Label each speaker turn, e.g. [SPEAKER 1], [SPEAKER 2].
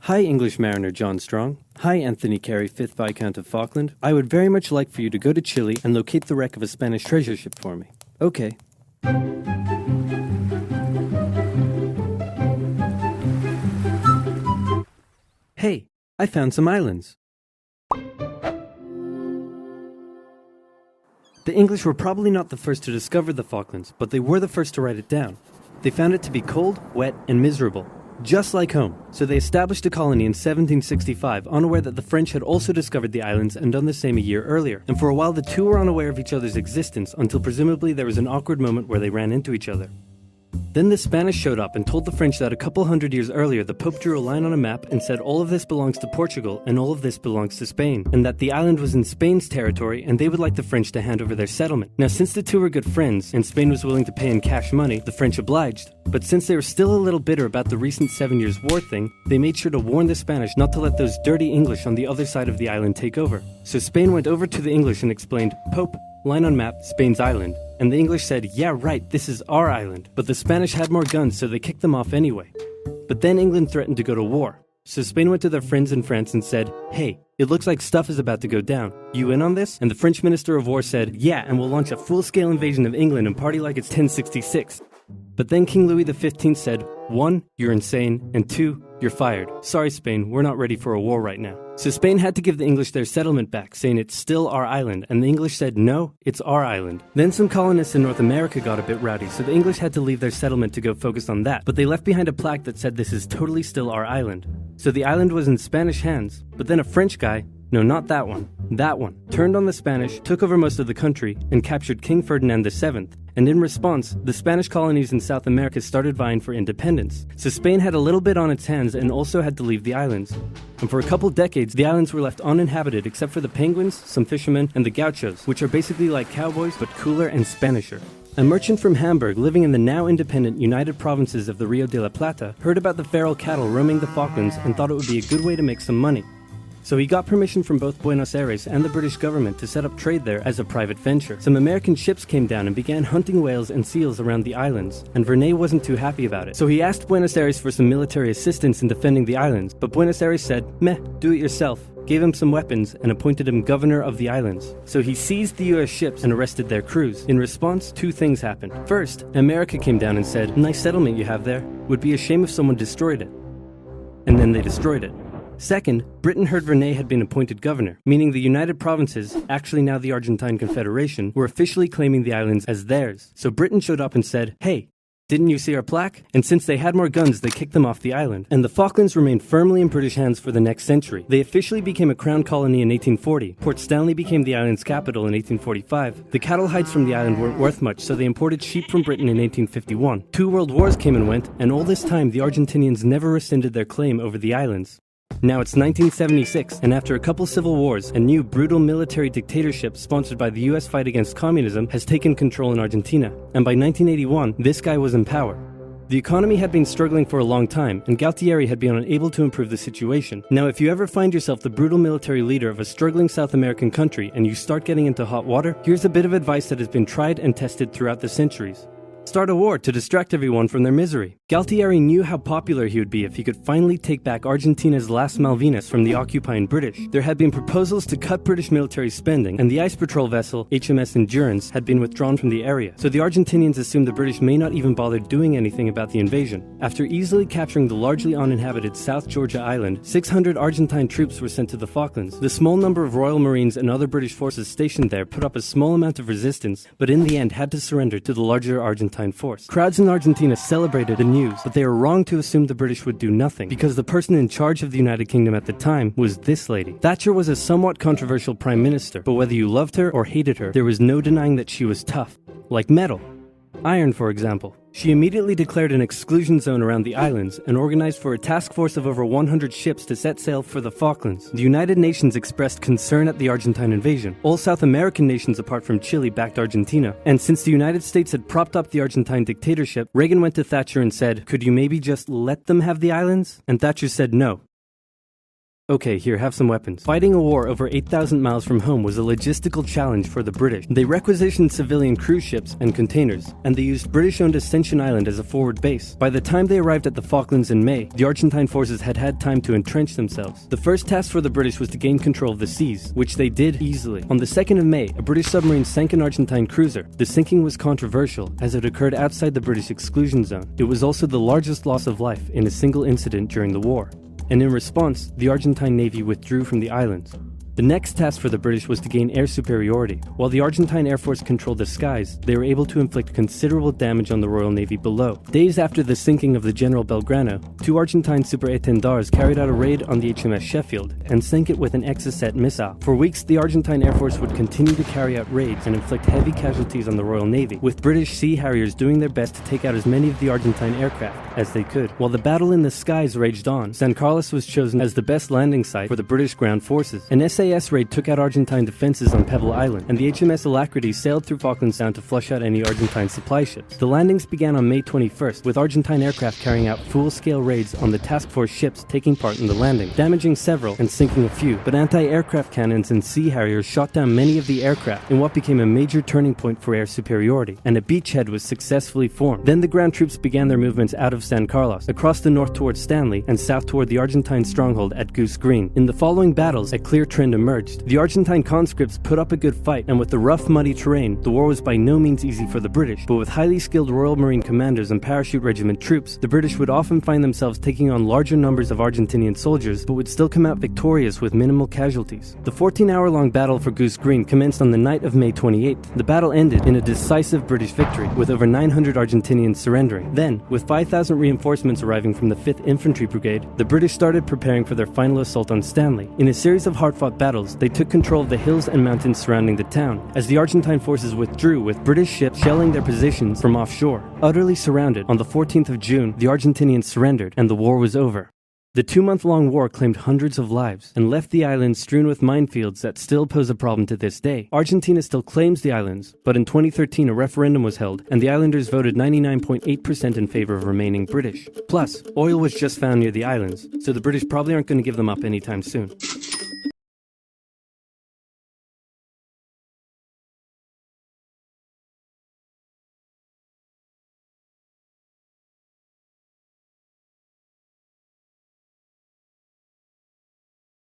[SPEAKER 1] Hi, English mariner John Strong. Hi, Anthony Carey, 5th Viscount of Falkland. I would very much like for you to go to Chile and locate the wreck of a Spanish treasure ship for me. Okay. Hey, I found some islands. The English were probably not the first to discover the Falklands, but they were the first to write it down. They found it to be cold, wet, and miserable, just like home. So they established a colony in 1765, unaware that the French had also discovered the islands and done the same a year earlier. And for a while the two were unaware of each other's existence until presumably there was an awkward moment where they ran into each other. Then the Spanish showed up and told the French that a couple hundred years earlier the Pope drew a line on a map and said all of this belongs to Portugal and all of this belongs to Spain, and that the island was in Spain's territory and they would like the French to hand over their settlement. Now, since the two were good friends and Spain was willing to pay in cash money, the French obliged. But since they were still a little bitter about the recent 7 Years' War thing, they made sure to warn the Spanish not to let those dirty English on the other side of the island take over. So Spain went over to the English and explained, "Pope, line on map, Spain's island." And the English said, "Yeah, right, this is our island." But the Spanish had more guns, so they kicked them off anyway. But then England threatened to go to war. So Spain went to their friends in France and said, "Hey, it looks like stuff is about to go down. You in on this?" And the French Minister of War said, "Yeah, and we'll launch a full-scale invasion of England and party like it's 1066. But then King Louis XV said, 1, you're insane, and 2, you're fired. Sorry, Spain, we're not ready for a war right now. So Spain had to give the English their settlement back, saying it's still our island, and the English said, no, it's our island. Then some colonists in North America got a bit rowdy, so the English had to leave their settlement to go focus on that, but they left behind a plaque that said this is totally still our island. So the island was in Spanish hands, but then a French guy, no, not that one, turned on the Spanish, took over most of the country, and captured King Ferdinand VII. And in response, the Spanish colonies in South America started vying for independence. So Spain had a little bit on its hands and also had to leave the islands. And for a couple decades, the islands were left uninhabited except for the penguins, some fishermen, and the gauchos, which are basically like cowboys but cooler and Spanisher. A merchant from Hamburg living in the now independent United Provinces of the Rio de la Plata heard about the feral cattle roaming the Falklands and thought it would be a good way to make some money. So he got permission from both Buenos Aires and the British government to set up trade there as a private venture. Some American ships came down and began hunting whales and seals around the islands, and Vernet wasn't too happy about it. So he asked Buenos Aires for some military assistance in defending the islands, but Buenos Aires said, meh, do it yourself, gave him some weapons, and appointed him governor of the islands. So he seized the US ships and arrested their crews. In response, two things happened. First, America came down and said, nice settlement you have there, would be a shame if someone destroyed it. And then they destroyed it. Second, Britain heard Vernet had been appointed governor, meaning the United Provinces, actually now the Argentine Confederation, were officially claiming the islands as theirs. So Britain showed up and said, hey, didn't you see our plaque? And since they had more guns, they kicked them off the island. And the Falklands remained firmly in British hands for the next century. They officially became a crown colony in 1840. Port Stanley became the island's capital in 1845. The cattle hides from the island weren't worth much, so they imported sheep from Britain in 1851. 2 world wars came and went, and all this time the Argentinians never rescinded their claim over the islands. Now it's 1976, and after a couple civil wars, a new brutal military dictatorship sponsored by the US fight against communism has taken control in Argentina. And by 1981, this guy was in power. The economy had been struggling for a long time, and Galtieri had been unable to improve the situation. Now, if you ever find yourself the brutal military leader of a struggling South American country and you start getting into hot water, here's a bit of advice that has been tried and tested throughout the centuries. Start a war to distract everyone from their misery. Galtieri knew how popular he would be if he could finally take back Argentina's last Malvinas from the occupying British. There had been proposals to cut British military spending, and the ice patrol vessel HMS Endurance had been withdrawn from the area. So the Argentinians assumed the British may not even bother doing anything about the invasion. After easily capturing the largely uninhabited South Georgia island, 600 Argentine troops were sent to the Falklands. The small number of Royal Marines and other British forces stationed there put up a small amount of resistance, but in the end had to surrender to the larger Argentine force. Crowds in Argentina celebrated the news, but they were wrong to assume the British would do nothing, because the person in charge of the United Kingdom at the time was this lady. Thatcher was a somewhat controversial prime minister, but whether you loved her or hated her, there was no denying that she was tough. Like metal. Iron, for example. She immediately declared an exclusion zone around the islands and organized for a task force of over 100 ships to set sail for the Falklands. The United Nations expressed concern at the Argentine invasion. All South American nations apart from Chile backed Argentina. And since the United States had propped up the Argentine dictatorship, Reagan went to Thatcher and said, could you maybe just let them have the islands? And Thatcher said no. Okay, here, have some weapons. Fighting a war over 8,000 miles from home was a logistical challenge for the British. They requisitioned civilian cruise ships and containers, and they used British-owned Ascension Island as a forward base. By the time they arrived at the Falklands in May, the Argentine forces had had time to entrench themselves. The first task for the British was to gain control of the seas, which they did easily. On the 2nd of May, a British submarine sank an Argentine cruiser. The sinking was controversial, as it occurred outside the British exclusion zone. It was also the largest loss of life in a single incident during the war. And in response, the Argentine Navy withdrew from the islands. The next task for the British was to gain air superiority. While the Argentine Air Force controlled the skies, they were able to inflict considerable damage on the Royal Navy below. Days after the sinking of the General Belgrano, 2 Argentine super-étendards carried out a raid on the HMS Sheffield and sank it with an Exocet missile. For weeks, the Argentine Air Force would continue to carry out raids and inflict heavy casualties on the Royal Navy, with British Sea Harriers doing their best to take out as many of the Argentine aircraft as they could. While the battle in the skies raged on, San Carlos was chosen as the best landing site for the British ground forces. An SAS raid took out Argentine defenses on Pebble Island, and the HMS Alacrity sailed through Falklands Sound to flush out any Argentine supply ships. The landings began on May 21st, with Argentine aircraft carrying out full-scale raids on the task force ships taking part in the landing, damaging several and sinking a few. But anti-aircraft cannons and Sea Harriers shot down many of the aircraft in what became a major turning point for air superiority, and a beachhead was successfully formed. Then the ground troops began their movements out of San Carlos, across the north towards Stanley, and south toward the Argentine stronghold at Goose Green. In the following battles, a clear trend emerged. The Argentine conscripts put up a good fight, and with the rough, muddy terrain, the war was by no means easy for the British. But with highly skilled Royal Marine commanders and parachute regiment troops, the British would often find themselves taking on larger numbers of Argentinian soldiers, but would still come out victorious with minimal casualties. The 14-hour-long battle for Goose Green commenced on the night of May 28th. The battle ended in a decisive British victory, with over 900 Argentinians surrendering. Then, with 5,000 reinforcements arriving from the 5th Infantry Brigade, the British started preparing for their final assault on Stanley. In a series of hard-fought battles, they took control of the hills and mountains surrounding the town, as the Argentine forces withdrew, with British ships shelling their positions from offshore. Utterly surrounded, on the 14th of June, the Argentinians surrendered, and the war was over. The 2-month-long war claimed hundreds of lives and left the islands strewn with minefields that still pose a problem to this day. Argentina still claims the islands, but in 2013 a referendum was held, and the islanders voted 99.8% in favor of remaining British. Plus, oil was just found near the islands, so the British probably aren't going to give them up anytime soon.